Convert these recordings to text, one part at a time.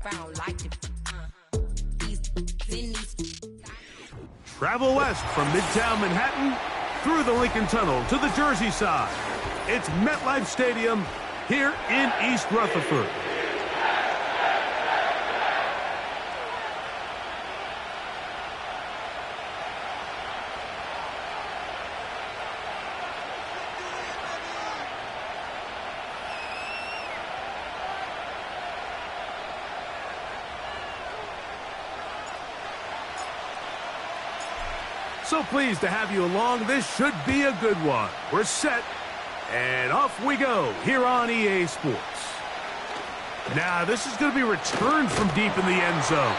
Travel west from Midtown Manhattan through the Lincoln Tunnel to the Jersey side. It's MetLife Stadium here in East Rutherford. So pleased to have you along. This should be a good one. We're set, and off we go here on EA Sports. Now, this is going to be returned from deep in the end zone.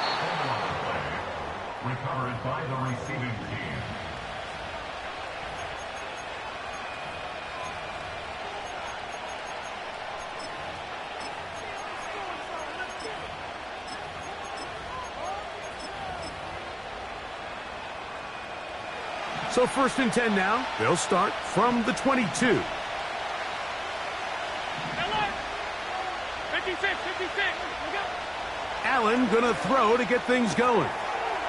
Recovered by the receiving team. So 1st and 10 now. They'll start from the 22. 56. Allen gonna throw to get things going.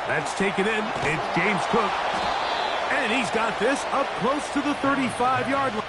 That's taken in. It's James Cook. And he's got this up close to the 35-yard line.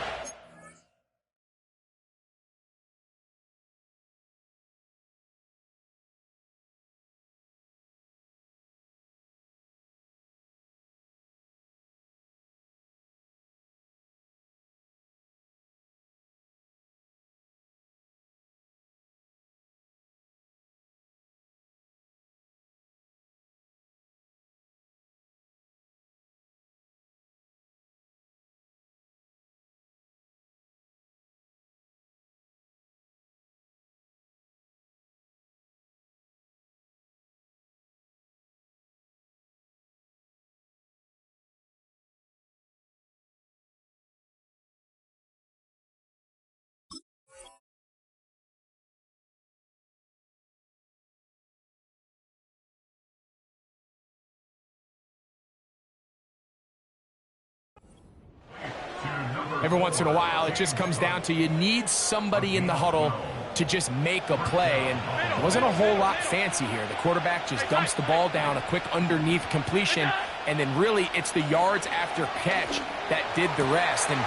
Every once in a while, it just comes down to you need somebody in the huddle to just make a play, and it wasn't a whole lot fancy here. The quarterback just dumps the ball down, a quick underneath completion, and then really it's the yards after catch that did the rest, and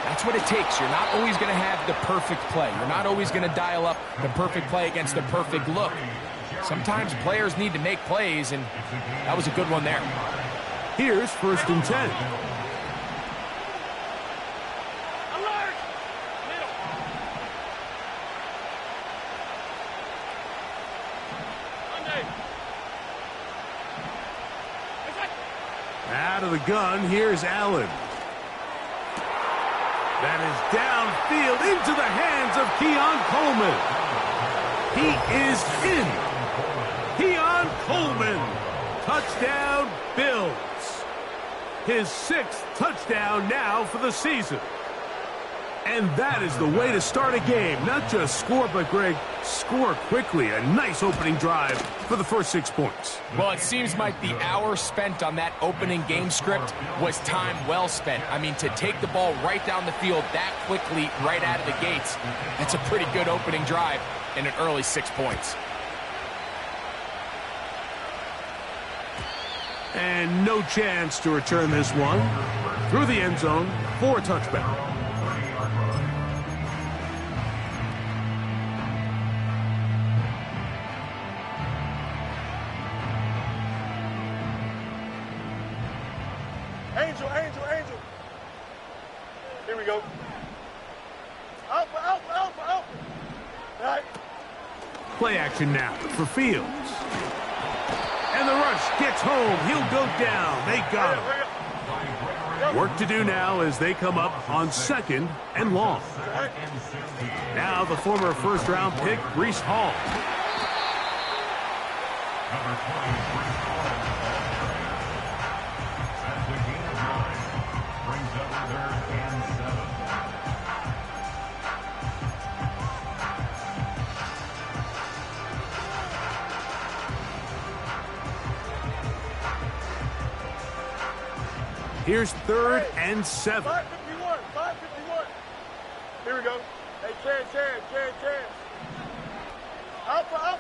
that's what it takes. You're not always going to have the perfect play. You're not always going to dial up the perfect play against the perfect look. Sometimes players need to make plays, and that was a good one there. Here's 1st and 10. Out of the gun, here's Allen. That is downfield into the hands of Keon Coleman. He is in. Keon Coleman. Touchdown, Bills. His 6th touchdown now for the season. And that is the way to start a game. Not just score, but, Greg, score quickly. A nice opening drive for the first 6 points. Well, it seems like the hour spent on that opening game script was time well spent. I mean, to take the ball right down the field that quickly right out of the gates, that's a pretty good opening drive and an early 6 points. And no chance to return this one. Through the end zone for a touchback. Angel. Here we go. Alpha. Right. Play action now for Fields. And the rush gets home. He'll go down. They got him. Work to do now as they come up on 2nd and long. Now the former first-round pick, Breece Hall. Here's 3rd and 7. 551. Here we go. Hey, chance. Alpha.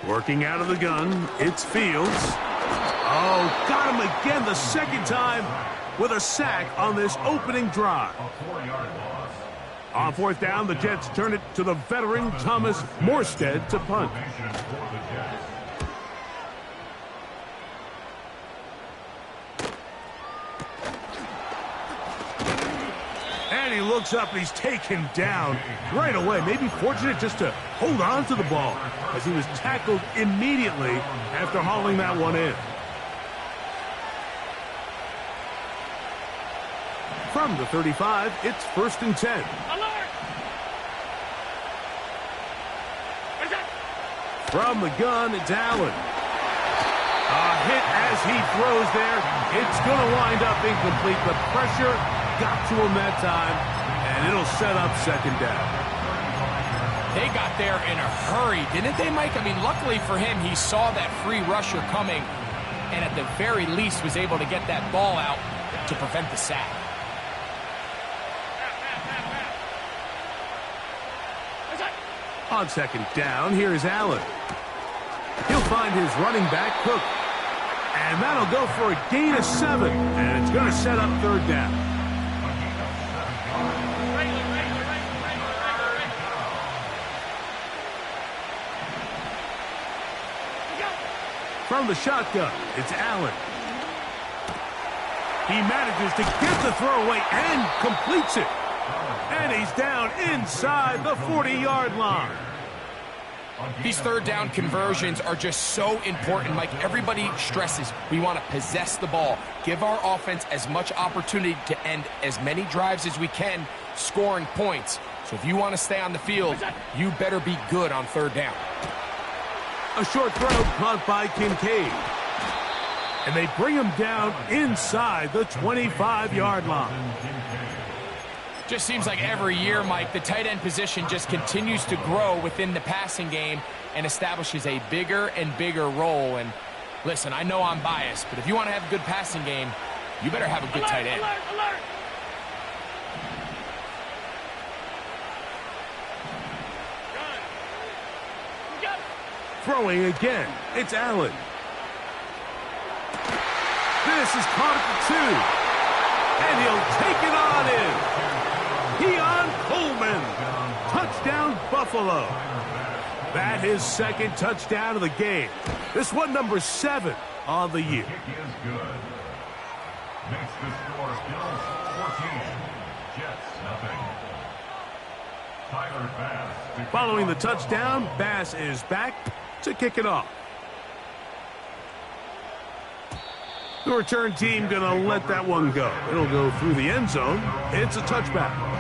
Working out of the gun, it's Fields. Oh, got him again the second time with a sack on this opening drive. On fourth down, the Jets turn it to the veteran Thomas Morstead to punt. And he looks up and he's taken down right away. Maybe fortunate just to hold on to the ball as he was tackled immediately after hauling that one in. From the 35, it's 1st and 10. From the gun, it's Allen. A hit as he throws there. It's going to wind up incomplete. The pressure got to him that time, and it'll set up second down. They got there in a hurry, didn't they, Mike? I mean, luckily for him, he saw that free rusher coming, and at the very least was able to get that ball out to prevent the sack. On second down, here's Allen. He'll find his running back, Cook. And that'll go for a gain of 7. And it's going to set up third down. From the shotgun, it's Allen. He manages to get the throwaway and completes it. And he's down inside the 40-yard line. These third down conversions are just so important, Mike. Everybody stresses we want to possess the ball, give our offense as much opportunity to end as many drives as we can, scoring points. So if you want to stay on the field, you better be good on third down. A short throw caught by Kincaid. And they bring him down inside the 25-yard line. Just seems like every year, Mike, the tight end position just continues to grow within the passing game and establishes a bigger and bigger role. And listen, I know I'm biased, but if you want to have a good passing game, you better have a good tight end. Alert. Throwing again, it's Allen. This is caught at the 2. And he'll take it on in. Keon Coleman, touchdown Buffalo. That is second touchdown of the game. This one number 7 on the year. Kick is good. Makes the score Bills 14, Jets nothing. Tyler Bass. Following the touchdown, Bass is back to kick it off. The return team going to let that one go. It'll go through the end zone. It's a touchback.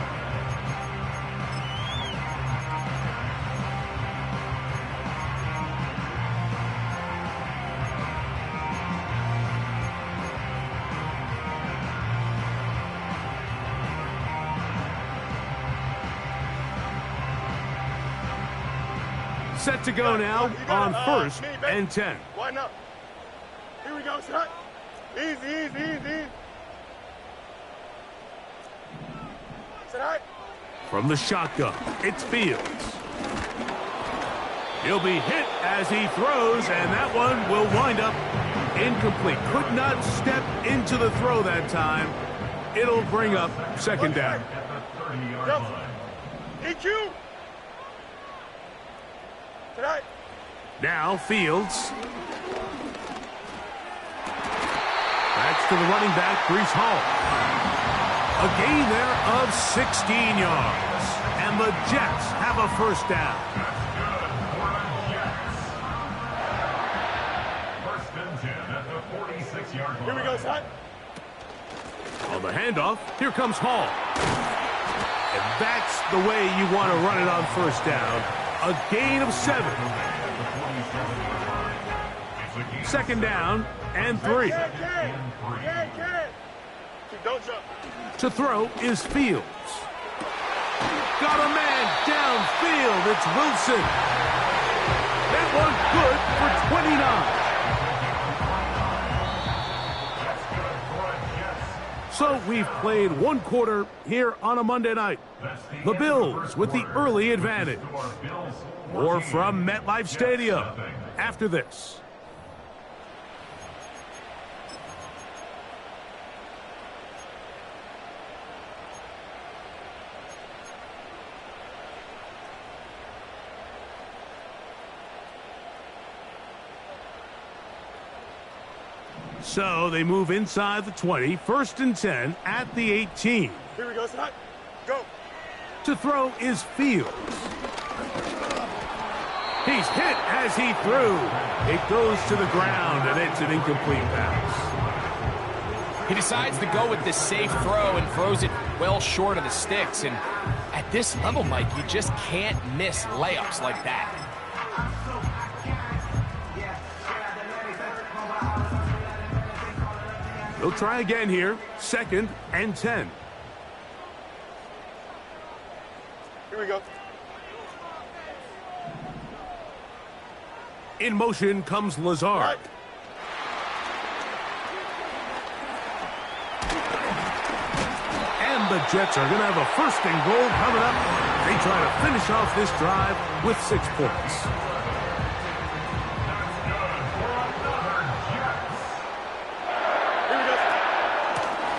Set to go now on 1st and 10. Why not? Here we go, son. Easy. Tonight. From the shotgun, it's Fields. He'll be hit as he throws, and that one will wind up incomplete. Could not step into the throw that time. It'll bring up second down. EQ. Tonight. Now Fields. That's to the running back, Breece Hall. A gain there of 16 yards. And the Jets have a first down. First and 10 at the 46-yard line. Here we go, son. On the handoff, here comes Hall. And that's the way you want to run it on first down. A gain of 7. Second down and 3. Don't jump. To throw is Fields. Got a man downfield. It's Wilson. That one good for 29. So we've played one quarter here on a Monday night. The Bills with the early advantage. More from MetLife Stadium. after this. So they move inside the 20, 1st and 10 at the 18. Here we go, son. Go. To throw is Fields. He's hit as he threw. It goes to the ground, and it's an incomplete pass. He decides to go with this safe throw and throws it well short of the sticks. And at this level, Mike, you just can't miss layups like that. They'll try again here, 2nd and 10. Here we go. In motion comes Lazard. Right. And the Jets are going to have a 1st and goal coming up. They try to finish off this drive with 6 points.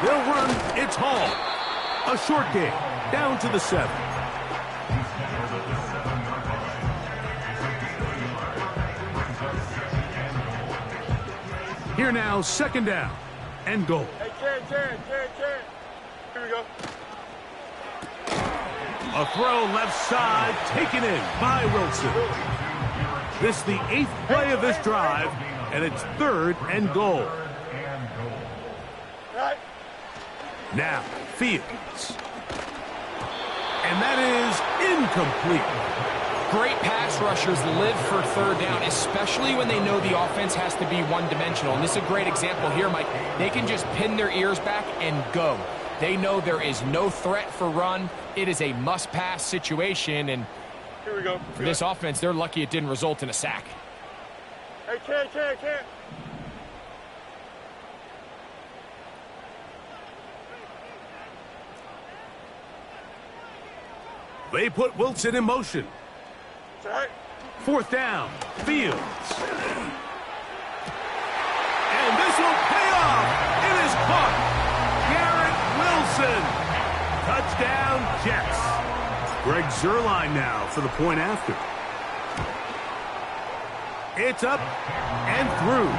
They'll run. It's Hall. A short game. Down to the 7. Here now, 2nd down. And goal. Hey, Ken. Here we go. A throw left side. Taken in by Wilson. This is the 8th play of this drive. And it's 3rd and goal. Right. Now, Fields. And that is incomplete. Great pass rushers live for 3rd down, especially when they know the offense has to be one-dimensional. And this is a great example here, Mike. They can just pin their ears back and go. They know there is no threat for run. It is a must-pass situation. And here we go. for this offense, they're lucky it didn't result in a sack. Hey, Ken. They put Wilson in motion. Right. 4th down. Fields. And this will pay off. It is caught. Garrett Wilson. Touchdown, Jets. Greg Zuerlein now for the point after. It's up and through.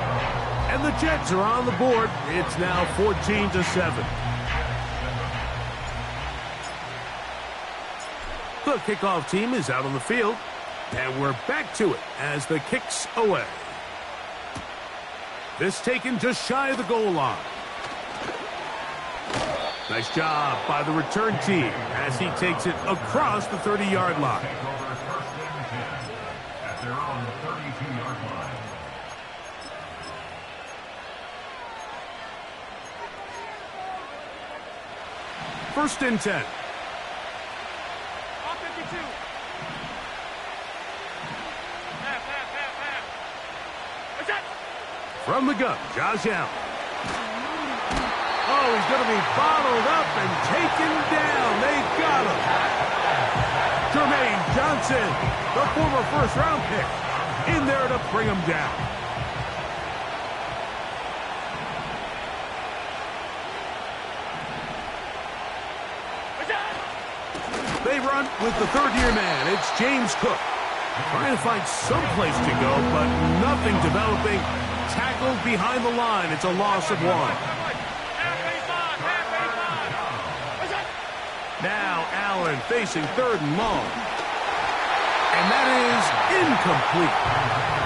And the Jets are on the board. It's now 14-7. The kickoff team is out on the field, and we're back to it as the kick's away. This taken just shy of the goal line. Nice job by the return team as he takes it across the 30-yard line. At their own 32-yard line. First and 10. From the gun, Josh Allen. Oh, he's going to be bottled up and taken down. They got him. Jermaine Johnson, the former first-round pick, in there to bring him down. They run with the 3rd-year man. It's James Cook. Trying to find some place to go, but nothing developing. Tackled behind the line. It's a loss of 1. Now Allen facing 3rd and long. And that is incomplete.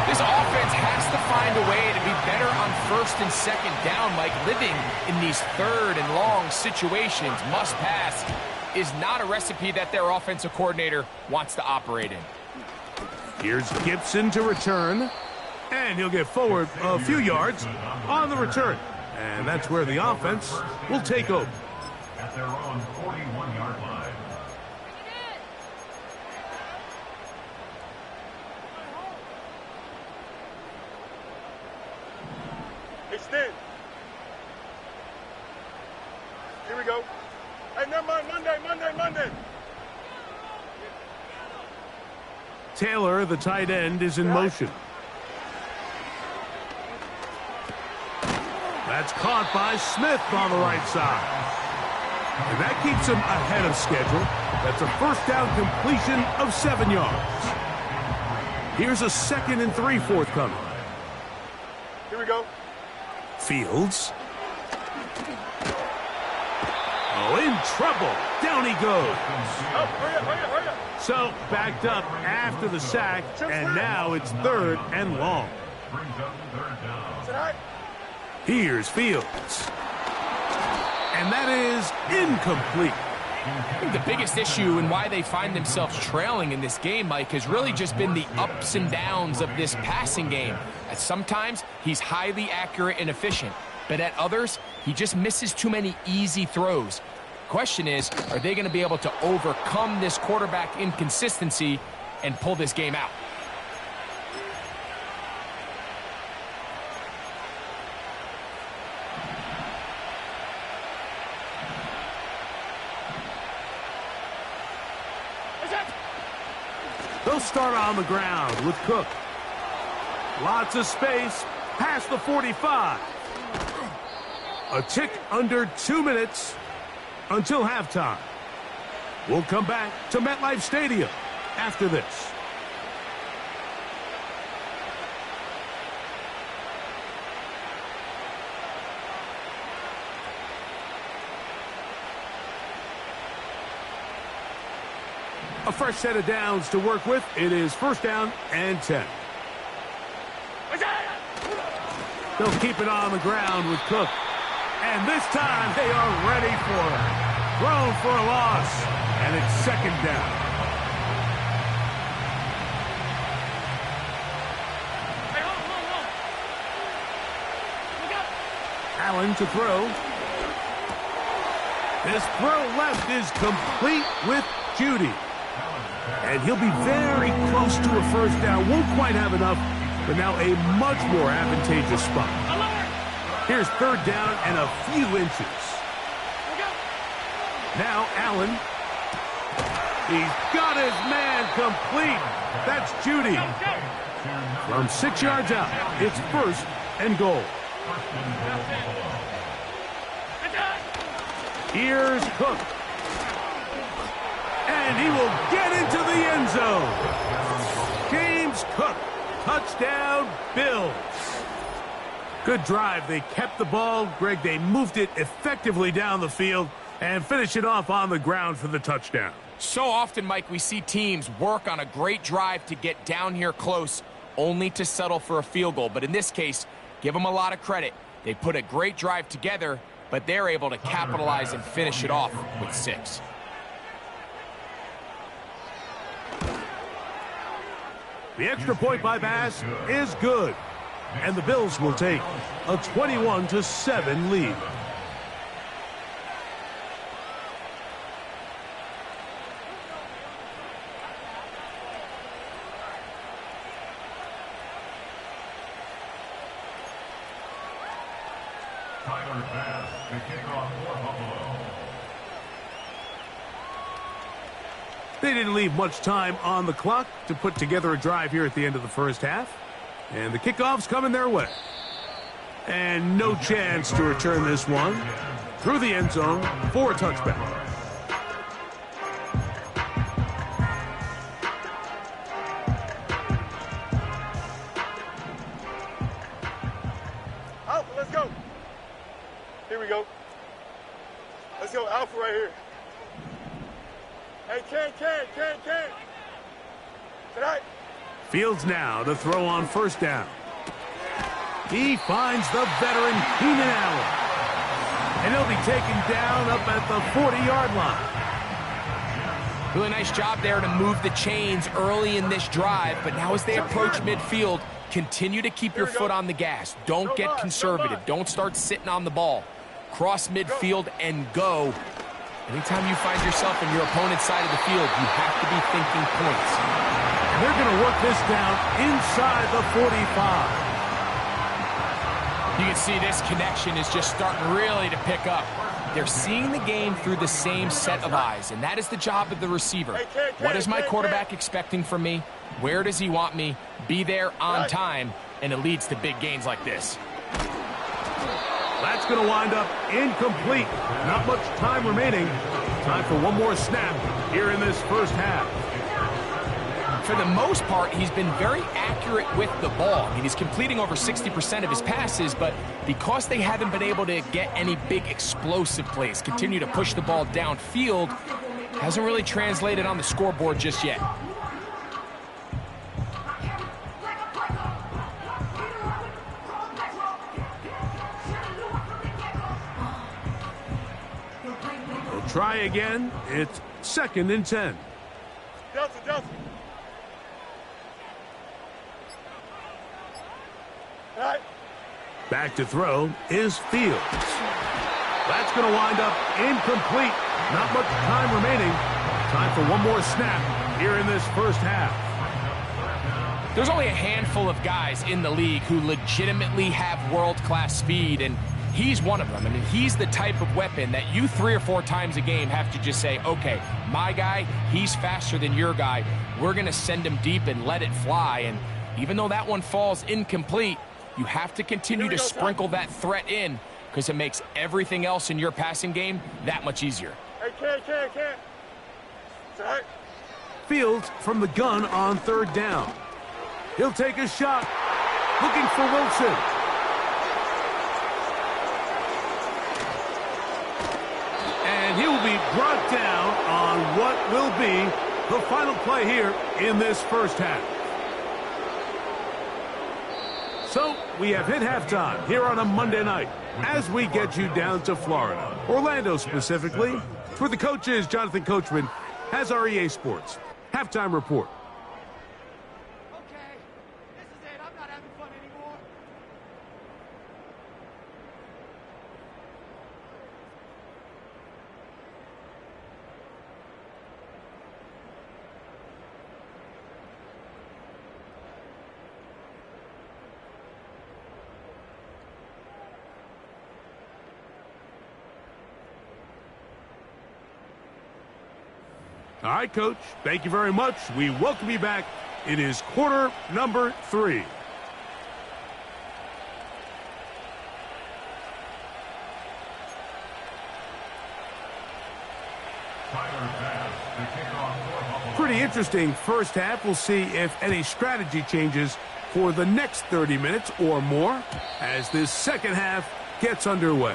This offense has to find a way to be better on 1st and 2nd down, Mike. Living in these 3rd and long situations, must pass, is not a recipe that their offensive coordinator wants to operate in. Here's Gibson to return. And he'll get forward a few yards on the return. And that's where the offense will take over. At their own 41-yard line. Extend. Here we go. Hey, never mind. Monday. Taylor, the tight end, is in motion. That's caught by Smith on the right side. And that keeps him ahead of schedule. That's a first down completion of 7 yards. Here's a 2nd and 3 forthcoming. Here we go. Fields. Oh, in trouble. Down he goes. Oh, hurry up. So, backed up after the sack, and now it's 3rd and long. Sit high. Here's Fields. And that is incomplete. I think the biggest issue and why they find themselves trailing in this game, Mike, has really just been the ups and downs of this passing game. At sometimes, he's highly accurate and efficient, but at others, he just misses too many easy throws. Question is, are they going to be able to overcome this quarterback inconsistency and pull this game out? They'll start on the ground with Cook. Lots of space past the 45. A tick under 2 minutes until halftime. We'll come back to MetLife Stadium after this. A fresh set of downs to work with. It is 1st down and 10. They'll keep it on the ground with Cook. And this time they are ready for it. Thrown for a loss. And it's 2nd down. Allen to throw. This throw left is complete with Judy. And he'll be very close to a 1st down. Won't quite have enough, but now a much more advantageous spot. Here's 3rd down and a few inches. Now Allen. He's got his man complete. That's Judy. From 6 yards out, it's 1st and goal. Here's Cook. And he will get into the end zone. James Cook, touchdown, Bills. Good drive. They kept the ball. Greg, they moved it effectively down the field and finished it off on the ground for the touchdown. So often, Mike, we see teams work on a great drive to get down here close, only to settle for a field goal. But in this case, give them a lot of credit. They put a great drive together, but they're able to capitalize and finish it off with 6. The extra point by Bass is good. And the Bills will take a 21-7 lead. Tyler Bass, the kickoff for Buffalo. They didn't leave much time on the clock to put together a drive here at the end of the 1st half. And the kickoff's coming their way. And no chance to return this one through the end zone for a touchback. Alpha, let's go. Here we go. Let's go, Alpha right here. Hey, Ken. Tonight. Fields now to throw on 1st down. He finds the veteran Keenan Allen. And he'll be taken down up at the 40-yard line. Really nice job there to move the chains early in this drive, but now as they approach midfield, continue to keep your foot on the gas. Don't get conservative. Don't start sitting on the ball. Cross midfield and go. Anytime you find yourself in your opponent's side of the field, you have to be thinking points. They're going to work this down inside the 45. You can see this connection is just starting really to pick up. They're seeing the game through the same set of eyes, and that is the job of the receiver. What is my quarterback expecting from me? Where does he want me? Be there on time, and it leads to big gains like this. That's going to wind up incomplete. Not much time remaining. Time for one more snap here in this first half. For the most part, he's been very accurate with the ball. I mean, he's completing over 60% of his passes, but because they haven't been able to get any big explosive plays, continue to push the ball downfield, hasn't really translated on the scoreboard just yet. They'll try again. It's 2nd and 10. Delta. All right. Back to throw is Fields. That's going to wind up incomplete. Not much time remaining. Time for one more snap here in this first half. There's only a handful of guys in the league who legitimately have world-class speed, and he's one of them. I mean, he's the type of weapon that you 3 or 4 times a game have to just say, okay, my guy, he's faster than your guy. We're going to send him deep and let it fly. And even though that one falls incomplete, you have to continue to sprinkle that threat in because it makes everything else in your passing game that much easier. Hey, can't. Sorry. Fields from the gun on 3rd down. He'll take a shot. Looking for Wilson. And he will be brought down on what will be the final play here in this first half. So, we have hit halftime here on a Monday night as we get you down to Florida, Orlando specifically. For the coaches, Jonathan Coachman has our EA Sports Halftime Report. Okay, this is it. I'm not having fun anymore. All right, Coach, thank you very much. We welcome you back. It is quarter number 3. Pretty interesting first half. We'll see if any strategy changes for the next 30 minutes or more as this second half gets underway.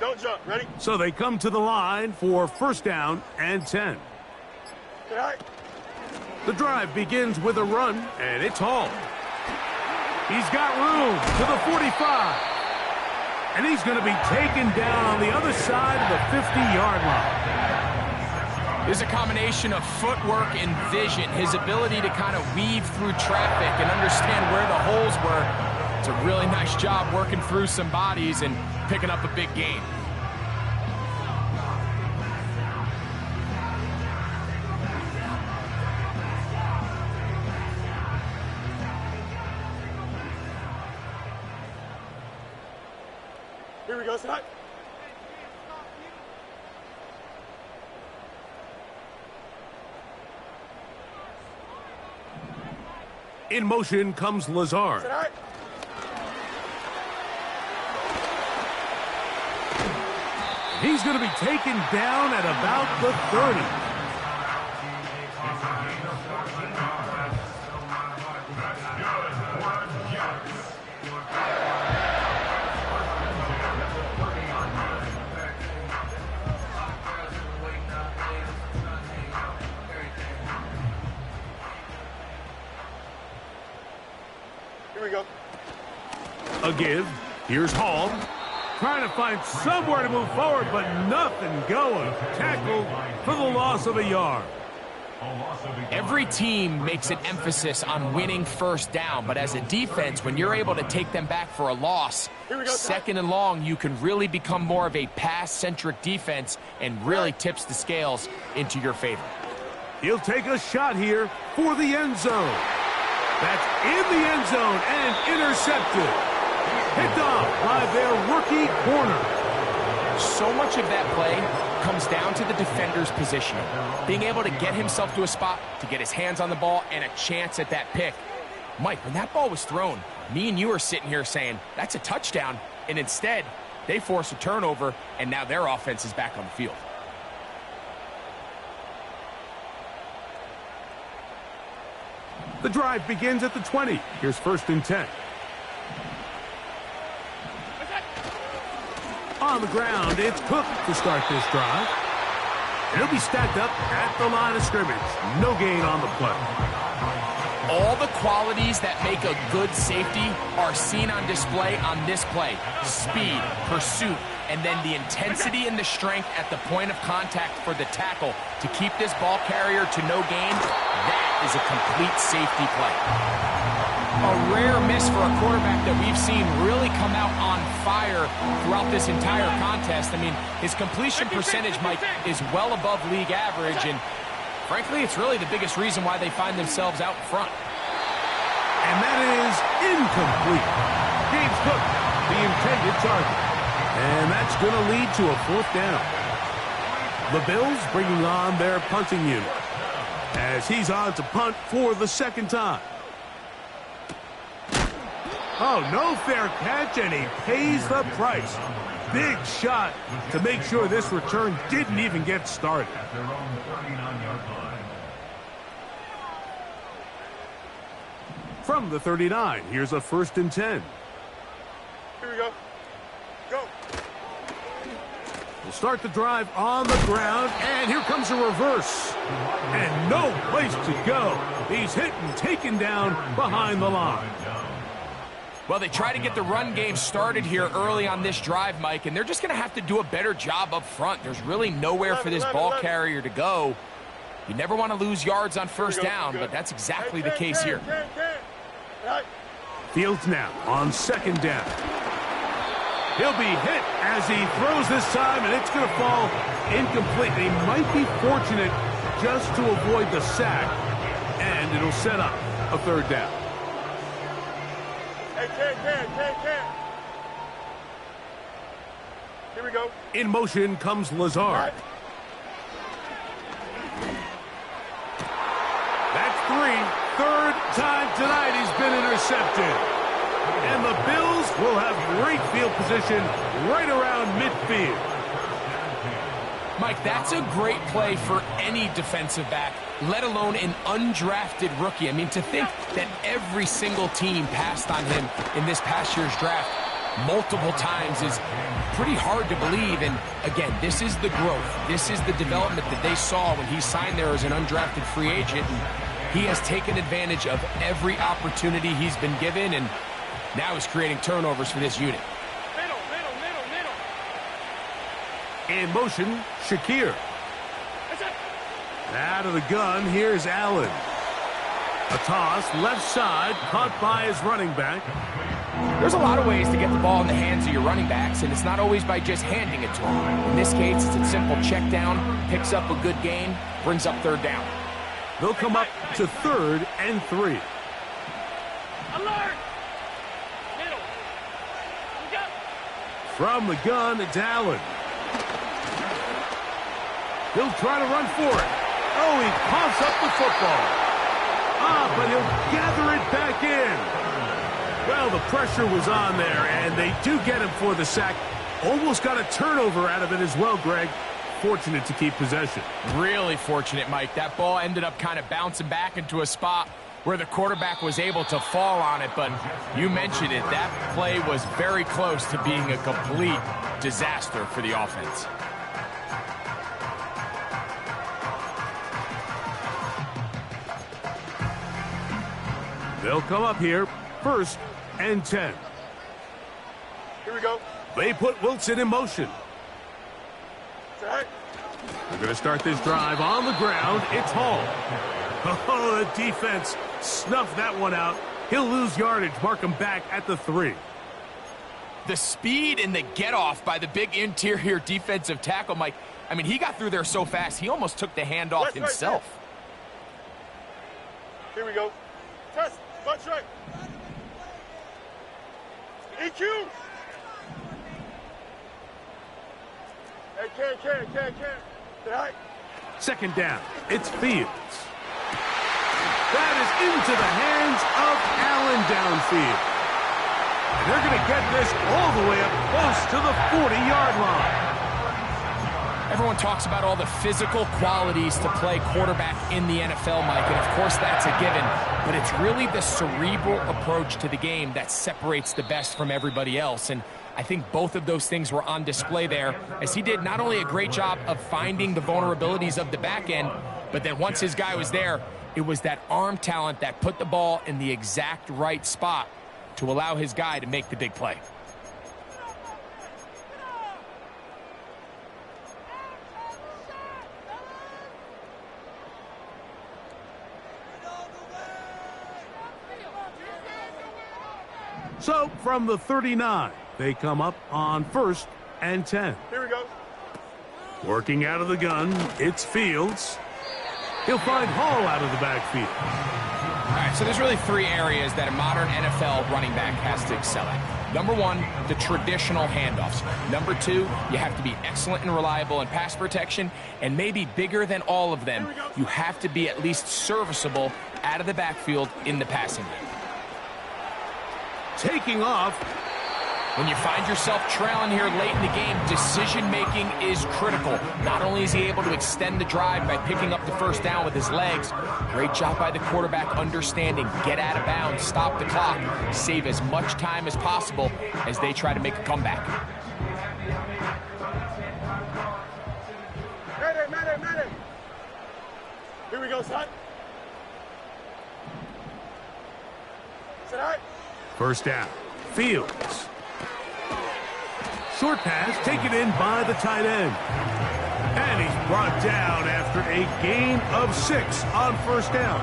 Don't jump. Ready? So they come to the line for 1st down and 10. All right. The drive begins with a run, and it's Hall. He's got room to the 45. And he's going to be taken down on the other side of the 50-yard line. There's a combination of footwork and vision, his ability to kind of weave through traffic and understand where the holes were. It's a really nice job working through some bodies and picking up a big gain. Here we go, Scott. In motion comes Lazard. All right. He's going to be taken down at about the 30. Here we go. A give. Here's Hall. Trying to find somewhere to move forward, but nothing going. Tackled for the loss of a yard. Every team makes an emphasis on winning first down, but as a defense, when you're able to take them back for a loss, second and long, you can really become more of a pass-centric defense and really tips the scales into your favor. He'll take a shot here for the end zone. That's in the end zone and intercepted. Picked off by their rookie corner. So much of that play comes down to the defender's positioning. Being able to get himself to a spot, to get his hands on the ball, and a chance at that pick. Mike, when that ball was thrown, me and you are sitting here saying, that's a touchdown. And instead, they force a turnover, and now their offense is back on the field. The drive begins at the 20. Here's 1st and 10. On the ground, it's Cook to start this drive. He'll be stacked up at the line of scrimmage. No gain on the play. All the qualities that make a good safety are seen on display on this play. Speed, pursuit, and then the intensity and the strength at the point of contact for the tackle to keep this ball carrier to no gain. That is a complete safety play. A rare miss for a quarterback that we've seen really come out on fire throughout this entire contest. I mean, his completion percentage, Mike, is well above league average, and frankly, it's really the biggest reason why they find themselves out front. And that is incomplete. James Cook, the intended target. And that's going to lead to a 4th down. The Bills bringing on their punting unit as he's on to punt for the 2nd time. Oh, no fair catch, and he pays the price. Big shot to make sure this return didn't even get started. From the 39, here's a 1st and 10. Here we go. Go. We'll start the drive on the ground, and here comes a reverse. And no place to go. He's hit and taken down behind the line. Well, they try to get the run game started here early on this drive, Mike, and they're just going to have to do a better job up front. There's really nowhere for this ball carrier to go. You never want to lose yards on 1st down, but that's exactly the case here. Fields now on 2nd down. He'll be hit as he throws this time, and it's going to fall incomplete. He might be fortunate just to avoid the sack, and it'll set up a 3rd down. Can. Here we go. In motion comes Lazard. That's 3. 3rd time tonight he's been intercepted. And the Bills will have great field position right around midfield. Mike, that's a great play for any defensive back, let alone an undrafted rookie. I mean, to think that every single team passed on him in this past year's draft multiple times is pretty hard to believe. And again, this is the growth. This is the development that they saw when he signed there as an undrafted free agent. And he has taken advantage of every opportunity he's been given, and now he's creating turnovers for this unit. In motion, Shakir. Out of the gun, here's Allen. A toss, left side, caught by his running back. There's a lot of ways to get the ball in the hands of your running backs, and it's not always by just handing it to them. In this case, it's a simple check down, picks up a good gain, brings up 3rd down. They'll come up to 3rd and 3. Alert! Middle. From the gun, it's Allen. He'll try to run for it. Oh, he coughs up the football. But he'll gather it back in. Well, the pressure was on there, and they do get him for the sack. Almost got a turnover out of it as well, Greg. Fortunate to keep possession. Really fortunate, Mike. That ball ended up kind of bouncing back into a spot where the quarterback was able to fall on it, but you mentioned it. That play was very close to being a complete disaster for the offense. They'll come up here, 1st and 10. Here we go. They put Wilson in motion. Set. We're going to start this drive on the ground. It's Hall. Oh, the defense snuffed that one out. He'll lose yardage, mark him back at the 3. The speed and the get-off by the big interior defensive tackle, Mike. I mean, he got through there so fast, he almost took the handoff himself. Here we go. Test. Bunch right. EQ. Hey, can. Right. Second down. It's Fields. That is into the hands of Allen downfield. And they're going to get this all the way up close to the 40-yard line. Everyone talks about all the physical qualities to play quarterback in the NFL, Mike, and of course that's a given, but it's really the cerebral approach to the game that separates the best from everybody else, and I think both of those things were on display there, as he did not only a great job of finding the vulnerabilities of the back end, but then once his guy was there, it was that arm talent that put the ball in the exact right spot to allow his guy to make the big play. So from the 39, they come up on 1st and 10. Here we go. Working out of the gun, it's Fields. He'll find Hall out of the backfield. All right, so there's really 3 areas that a modern NFL running back has to excel at. Number 1, the traditional handoffs. Number 2, you have to be excellent and reliable in pass protection. And maybe bigger than all of them, you have to be at least serviceable out of the backfield in the passing game. Taking off. When you find yourself trailing here late in the game, decision-making is critical. Not only is he able to extend the drive by picking up the first down with his legs, great job by the quarterback understanding, get out of bounds, stop the clock, save as much time as possible as they try to make a comeback. Ready. Here we go, son. Sit high. First down. Fields. Short pass taken in by the tight end. And he's brought down after a gain of 6 on first down.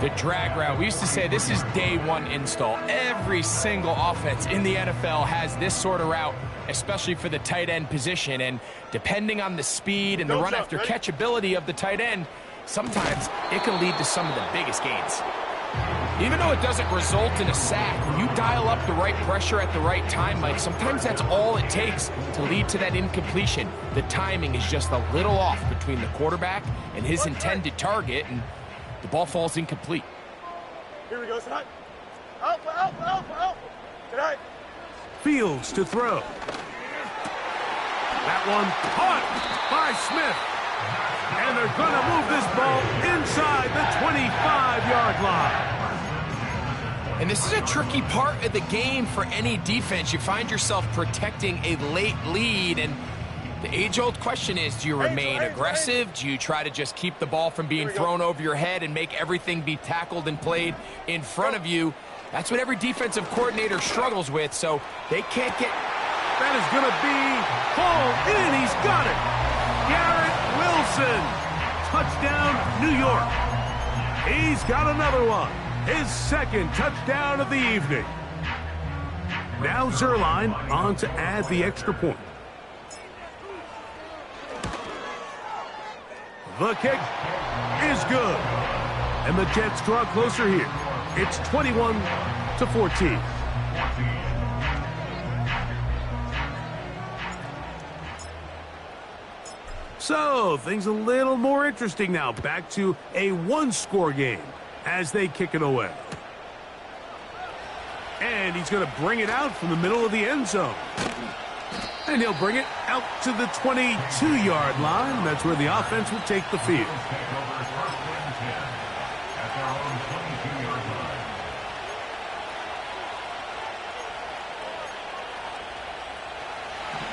The drag route. We used to say this is day 1 install. Every single offense in the NFL has this sort of route, especially for the tight end position. And depending on the speed and the run after catch ability of the tight end, sometimes it can lead to some of the biggest gains. Even though it doesn't result in a sack, when you dial up the right pressure at the right time, Mike, sometimes that's all it takes to lead to that incompletion. The timing is just a little off between the quarterback and his intended target, and the ball falls incomplete. Here we go, son. Alpha. Tonight. Fields to throw. That one caught by Smith. And they're going to move this ball inside the 25-yard line. And this is a tricky part of the game for any defense. You find yourself protecting a late lead, and the age-old question is, do you remain aggressive? Do you try to just keep the ball from being thrown over your head and make everything be tackled and played in front of you? That's what every defensive coordinator struggles with, so they can't get... That is going to be hauled in. He's got it. Garrett Wilson. Touchdown, New York. He's got another one. His second touchdown of the evening. Now Zerline on to add the extra point. The kick is good. And the Jets draw closer here. It's 21-14. So, things a little more interesting now. Back to a one-score game as they kick it away. And he's going to bring it out from the middle of the end zone. And he'll bring it out to the 22-yard line. That's where the offense will take the field.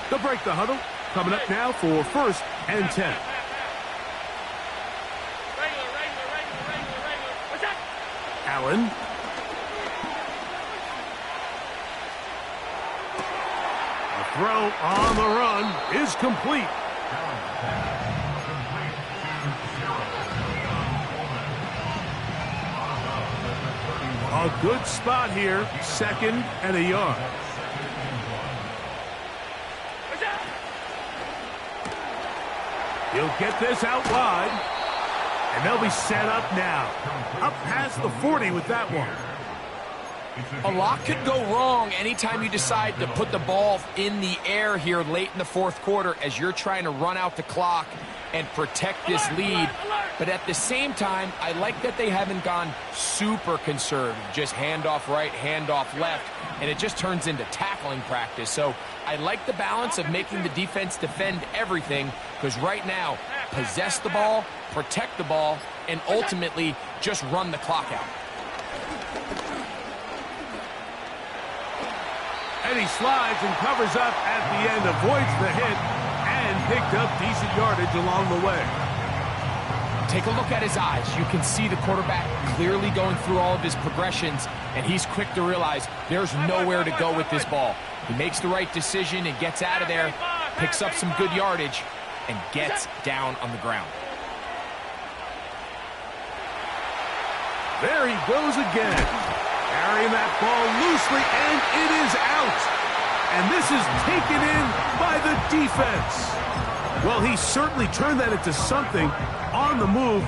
They'll break the huddle. Coming up now for 1st and 10. What's that? Allen. A throw on the run is complete. A good spot here, 2nd and a yard. He'll get this out wide, and they'll be set up now. Up past the 40 with that one. A lot could go wrong anytime you decide to put the ball in the air here late in the 4th quarter as you're trying to run out the clock and protect this lead. But at the same time, I like that they haven't gone super conservative, just handoff right, handoff left, and it just turns into tackling practice. So I like the balance of making the defense defend everything, because right now, possess the ball, protect the ball, and ultimately just run the clock out. And he slides and covers up at the end, avoids the hit, and picked up decent yardage along the way. Take a look at his eyes. You can see the quarterback clearly going through all of his progressions, and he's quick to realize there's nowhere to go with this ball. He makes the right decision and gets out of there, picks up some good yardage, and gets down on the ground. There he goes again. Carrying that ball loosely, and it is out. And this is taken in by the defense. Well, he certainly turned that into something on the move.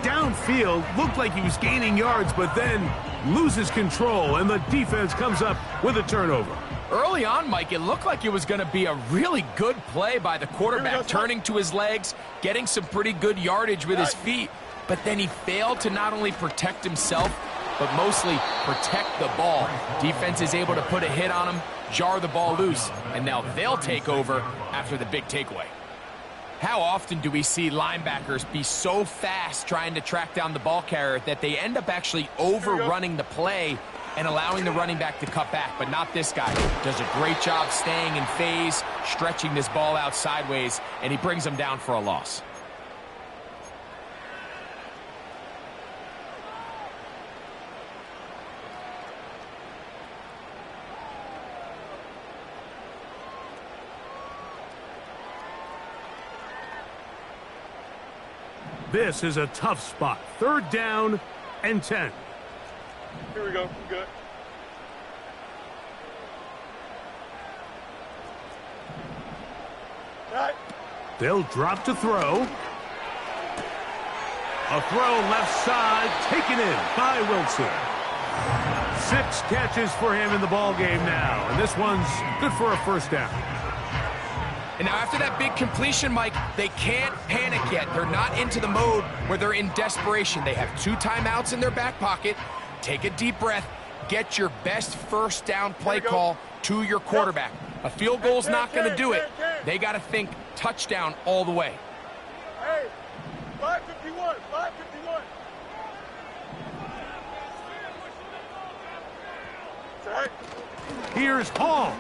Downfield, looked like he was gaining yards, but then loses control, and the defense comes up with a turnover. Early on, Mike, it looked like it was going to be a really good play by the quarterback, turning to his legs, getting some pretty good yardage with his feet. But then he failed to not only protect himself, but mostly protect the ball. Defense is able to put a hit on him, jar the ball loose, and now they'll take over after the big takeaway. How often do we see linebackers be so fast trying to track down the ball carrier that they end up actually overrunning the play and allowing the running back to cut back? But not this guy. Does a great job staying in phase, stretching this ball out sideways, and he brings him down for a loss. This is a tough spot. 3rd down and 10. Here we go. Good. Right. They'll drop to throw. A throw left side, taken in by Wilson. 6 catches for him in the ball game now, and this one's good for a 1st down. And now after that big completion, Mike, they can't panic yet. They're not into the mode where they're in desperation. They have 2 timeouts in their back pocket. Take a deep breath. Get your best 1st down play call to your quarterback. A field goal's not going to do it. They got to think touchdown all the way. Hey, 551, 551. Here's Hall.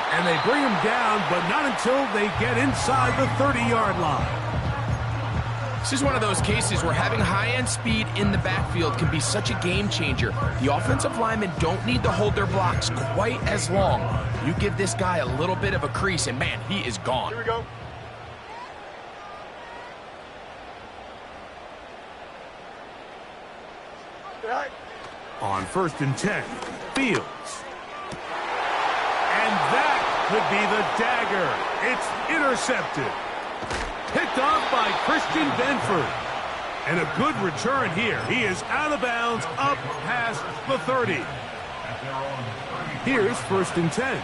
And they bring him down, but not until they get inside the 30-yard line. This is one of those cases where having high-end speed in the backfield can be such a game changer. The offensive linemen don't need to hold their blocks quite as long. You give this guy a little bit of a crease, and man, he is gone. Here we go. Right. On 1st and 10, Fields. And that could be the dagger. It's intercepted. Picked off by Christian Benford. And a good return here. He is out of bounds up past the 30. Here's 1st and 10.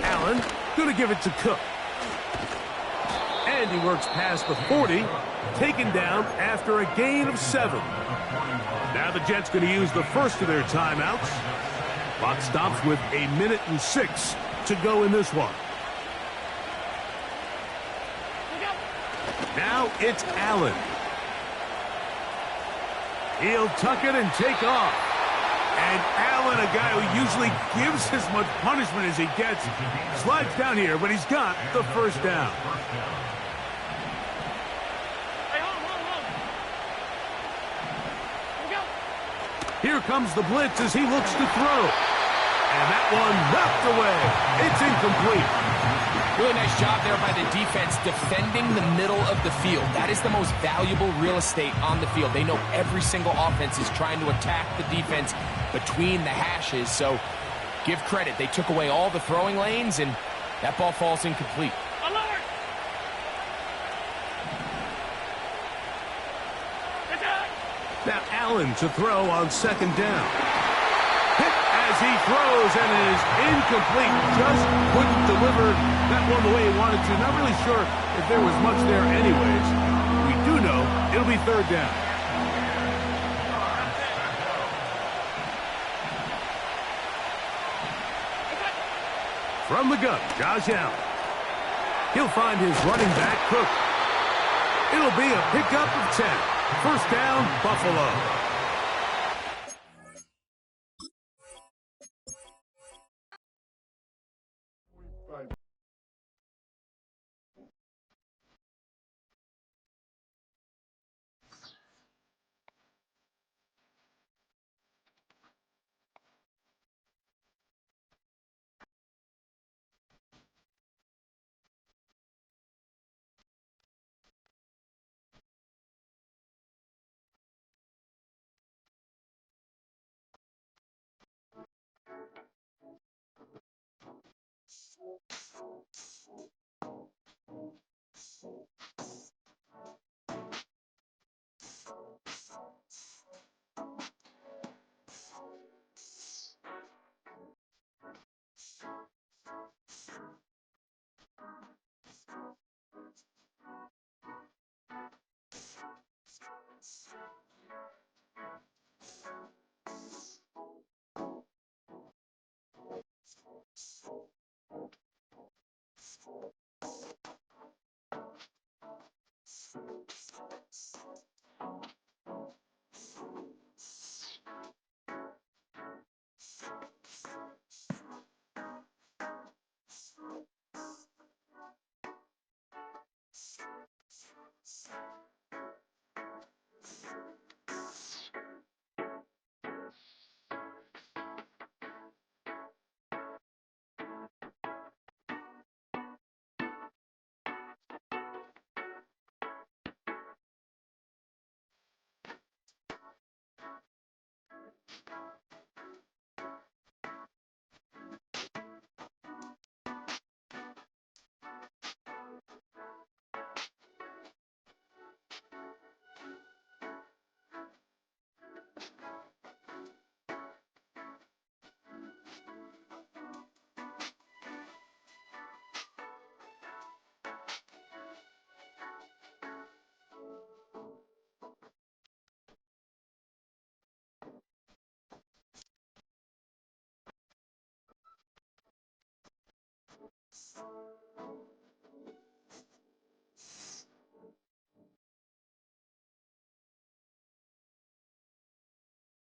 Allen going to give it to Cook. And he works past the 40, taken down after a gain of 7. Now the Jets going to use the first of their timeouts. Clock stops with 1:06 to go in this one. Now it's Allen. He'll tuck it and take off. And Allen, a guy who usually gives as much punishment as he gets, slides down here, but he's got the 1st down. Here comes the blitz as he looks to throw. And that one knocked away. It's incomplete. Really nice job there by the defense defending the middle of the field. That is the most valuable real estate on the field. They know every single offense is trying to attack the defense between the hashes. So give credit. They took away all the throwing lanes, and that ball falls incomplete. Alert! Attack! Now Allen to throw on second down. Hit as he throws and is incomplete. Just couldn't deliver that one the way he wanted to. Not really sure if there was much there anyways. We do know it'll be third down. From the gun, Josh Allen. He'll find his running back, Cook. It'll be a pickup of 10. First down, Buffalo.